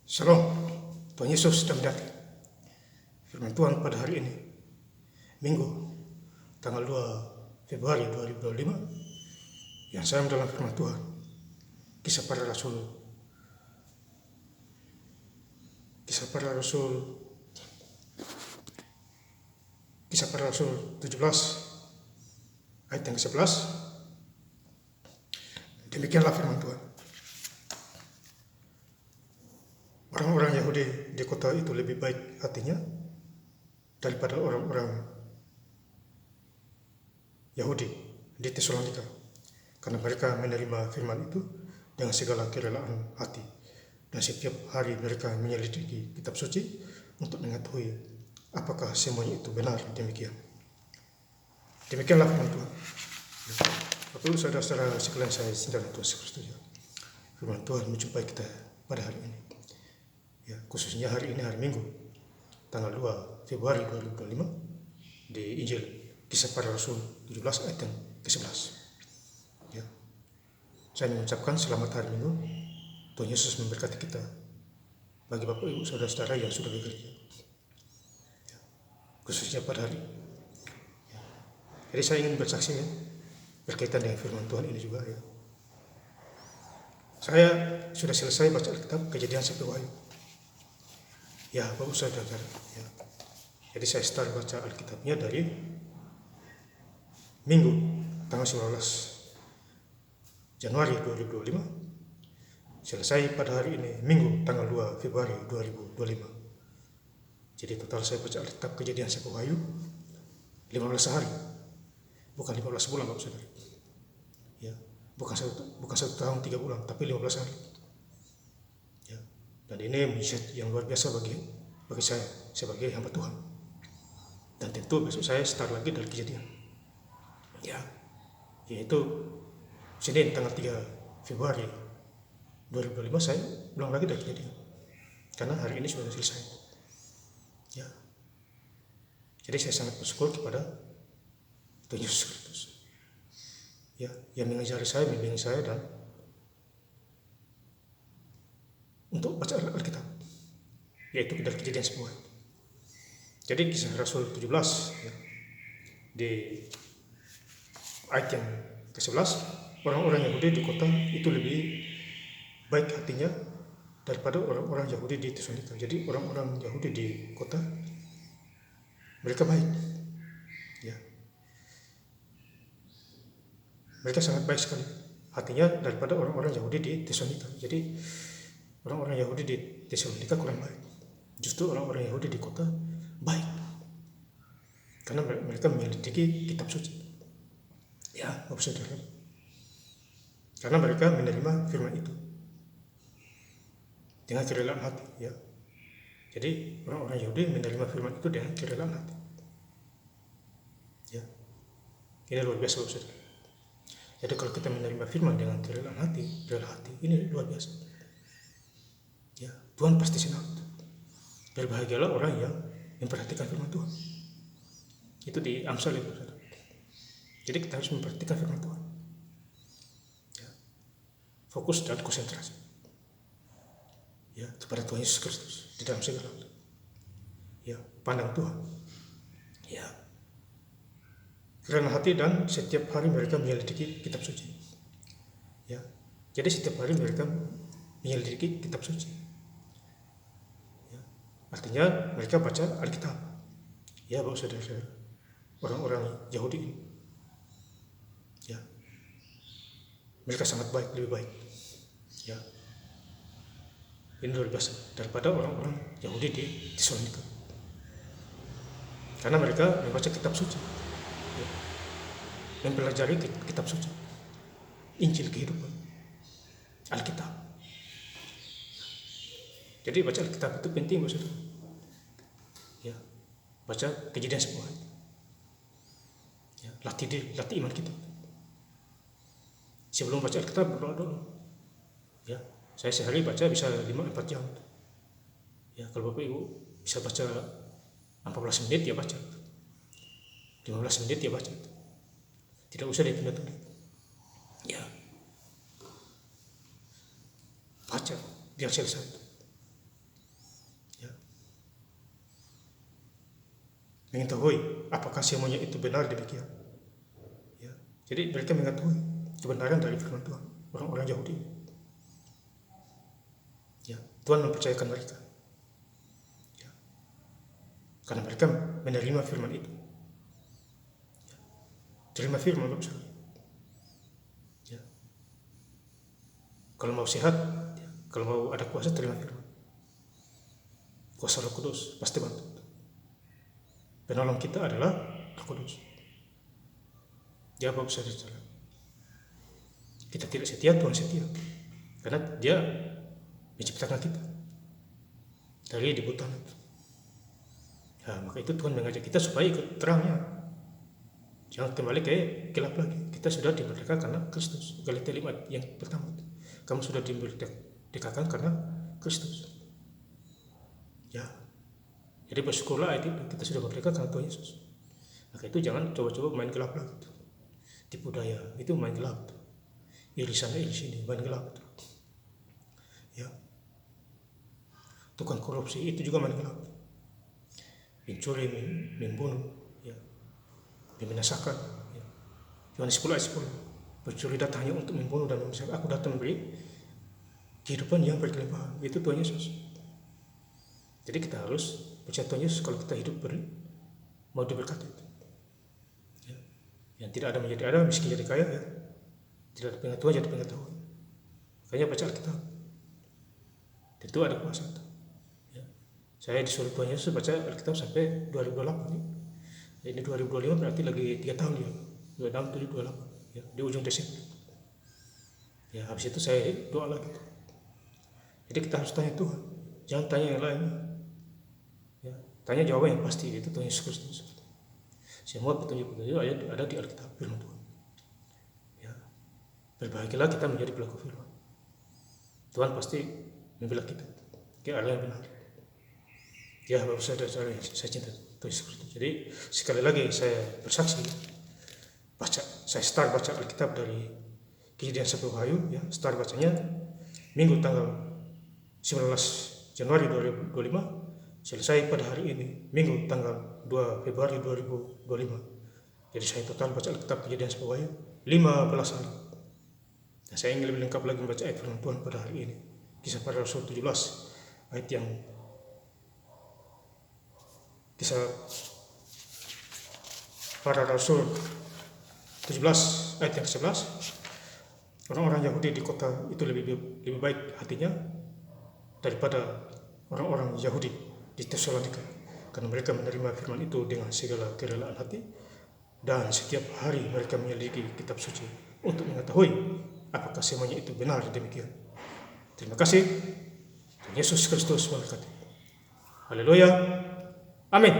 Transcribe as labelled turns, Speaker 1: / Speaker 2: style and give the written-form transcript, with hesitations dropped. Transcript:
Speaker 1: Shalom, Tuhan Yesus sedang datang. Firman Tuhan pada hari ini, Minggu, tanggal 2 Februari 2025, yang saya dalam firman Tuhan, Kisah Para Rasul 17 ayat yang ke-11. Demikianlah firman Tuhan. Orang-orang Yahudi di kota itu lebih baik hatinya daripada orang-orang Yahudi di Tesalonika, karena mereka menerima firman itu dengan segala kerelaan hati, dan setiap hari mereka menyelidiki kitab suci untuk mengetahui apakah semuanya itu benar demikian. Demikianlah firman Tuhan. Bapak Ibu saudara-saudara sekalian saya cinta Tuhan Yesus Kristus, firman Tuhan menjumpai kita pada hari ini. Ya, khususnya hari ini, hari Minggu, tanggal 2 Februari 2025, di Injil Kisah Para Rasul 17 ayat yang ke-11. Ya, saya mengucapkan selamat hari Minggu. Tuhan Yesus memberkati kita. Bagi Bapak Ibu saudara-saudara yang sudah bekerja, ya, khususnya pada hari. Ya. Jadi saya ingin bersaksi ya, berkaitan dengan firman Tuhan ini juga ya. Saya sudah selesai baca Alkitab Kejadian sampai Wahyu. Ya, Bapak saudara, ya. Jadi saya start baca Alkitabnya dari Minggu tanggal 19 Januari 2025, selesai pada hari ini Minggu tanggal 2 Februari 2025. Jadi total saya baca Alkitab Kejadian sampai Wahyu 15 hari, bukan 15 bulan Bapak saudara. Ya, bukan satu tahun 3 bulan, tapi 15 hari. Ya. Dan ini mujizat yang luar biasa bagi saya sebagai hamba Tuhan. Dan tentu besok saya start lagi dari Kejadian. Ya, yaitu Senin tanggal 3 Februari 2025 saya ulang lagi dari Kejadian. Karena hari ini sudah selesai. Ya. Jadi saya sangat bersyukur kepada Tuhan Yesus Kristus. Ya, yang mengajari saya, membimbing saya dan untuk baca Alkitab, yaitu dari Kejadian semua. Jadi Kisah Rasul 17 ya, di ayat yang ke-11, orang-orang Yahudi di kota itu lebih baik hatinya daripada orang-orang Yahudi di Tesalonika. Jadi orang-orang Yahudi di kota mereka baik, ya, mereka sangat baik sekali hatinya daripada orang-orang Yahudi di Tesalonika. Jadi orang-orang Yahudi di Tesalonika kurang baik. Justru orang-orang Yahudi di kota baik, karena mereka menyelidiki kitab suci. Ya, Bapak saudara. Karena mereka menerima firman itu dengan kerelaan hati. Ya. Jadi orang-orang Yahudi menerima firman itu dengan kerelaan hati. Ya. Ini luar biasa Bapak saudara. Jadi kalau kita menerima firman dengan kerelaan hati, ini luar biasa. Ya, Tuhan pasti senang. Berbahagialah orang yang memperhatikan firman Tuhan. Itu di Amsal itu. Jadi kita harus memperhatikan firman Tuhan. Ya. Fokus dan konsentrasi. Ya, kepada Tuhan Yesus Kristus di dalam segala hal. Ya, pandang Tuhan. Ya. Kerana hati dan setiap hari mereka menyelidiki kitab suci. Ya. Jadi setiap hari mereka menyelidiki kitab suci. Ya. Artinya mereka baca Alkitab. Ya, Bapak saudara, orang-orang Yahudi ini. Ya. Mereka sangat baik, lebih baik. Ya. Ini luar biasa daripada orang-orang Yahudi di Tesalonika. Karena mereka membaca kitab suci. Ya. Mempelajari kitab suci. Injil kehidupan. Alkitab. Jadi baca Alkitab itu penting Bapak saudara. Ya. Baca Kejadian semua. Ya, latih iman kita. Sebelum baca Alkitab berdoa dulu. Ya, saya sehari baca bisa 5-4 jam. Ya, kalau Bapak Ibu bisa baca 14 menit ya baca. 15 menit ya baca. Tidak usah ditunda-tunda. Ya. Baca biar selesai. mengetahui apakah semuanya itu benar demikian. Ya. Jadi mereka mengetahui kebenaran dari firman Tuhan, orang-orang Yahudi. Ya, Tuhan mempercayakan mereka. Ya. Karena mereka menerima firman itu. Ya. Terima firman Bapak sekalian. Ya. Kalau mau sehat, ya. Kalau mau ada kuasa, terima firman. Kuasa Roh Kudus pasti bantu. Penolong kita adalah Roh Kudus. Ya Bapak saudara, kita tidak setia, Tuhan setia, karena Dia menciptakan kita dari dibutuhan itu. Ya, maka itu Tuhan mengajak kita supaya ikut terangnya, jangan kembali ke gelap lagi. Kita sudah dimerdekakan karena Kristus. Galatia 5 yang pertama, kamu sudah dimerdekakan karena Kristus. Ya, jadi bersyukurlah ayat itu, kita sudah merdeka karena Tuhan Yesus. Maka itu jangan coba-coba main gelap lagi. Tipu daya itu main gelap. Iri sana iri sini, main gelap. Ya, tukang korupsi itu juga main gelap. Mencuri, membunuh, ya, membinasakan. Ya. Yohanes 10 ayat 10. Pencuri datang hanya untuk membunuh dan membinasakan. Aku datang memberi kehidupan yang berkelimpahan. Itu Tuhan Yesus. Jadi kita harus percaya Tuhan Yesus kalau kita hidup mau diberkati. Ya. Yang tidak ada menjadi ada, miskin jadi kaya, ya. Tidak ada pengetahuan jadi pengetahuan. Makanya baca Alkitab. Tentu ada kuasa. Ya. Saya disuruh Tuhan Yesus baca Alkitab sampai 2028. Ya. Ini 2025 berarti lagi 3 tahun ya. 26, 7, 28. Ya. Di ujung Desember. Ya, habis itu saya doa lagi. Jadi kita harus tanya Tuhan. Jangan tanya yang lain. Ya. Tanya jawaban yang pasti, itu Tuhan Yesus Kristus. Semua petunjuk-petunjuk ada di Alkitab, firman Tuhan. Ya. Berbahagialah kita menjadi pelaku firman. Tuhan pasti membela kita ke arah yang benar. Ya Bapak saudara, saya cinta Tuhan Yesus Kristus. Jadi sekali lagi saya bersaksi, saya start baca Alkitab dari Kejadian sampai Wahyu, ya, start bacanya Minggu tanggal 19 Januari 2025, selesai pada hari ini Minggu tanggal 2 Februari 2025. Jadi saya total baca Alkitab Kejadian sampai Wahyu 15 hari. Dan saya ingin lebih lengkap lagi membaca ayat firman Tuhan pada hari ini. Kisah para Rasul 17 ayat yang Kisah para Rasul 17 ayat yang ke-11. Orang-orang Yahudi di kota itu lebih baik hatinya daripada orang-orang Yahudi di Tesalonika, karena mereka menerima firman itu dengan segala kerelaan hati, dan setiap hari mereka menyelidiki kitab suci untuk mengetahui apakah semuanya itu benar demikian. Terima kasih. Yesus Kristus memberkati. Haleluya. Amin.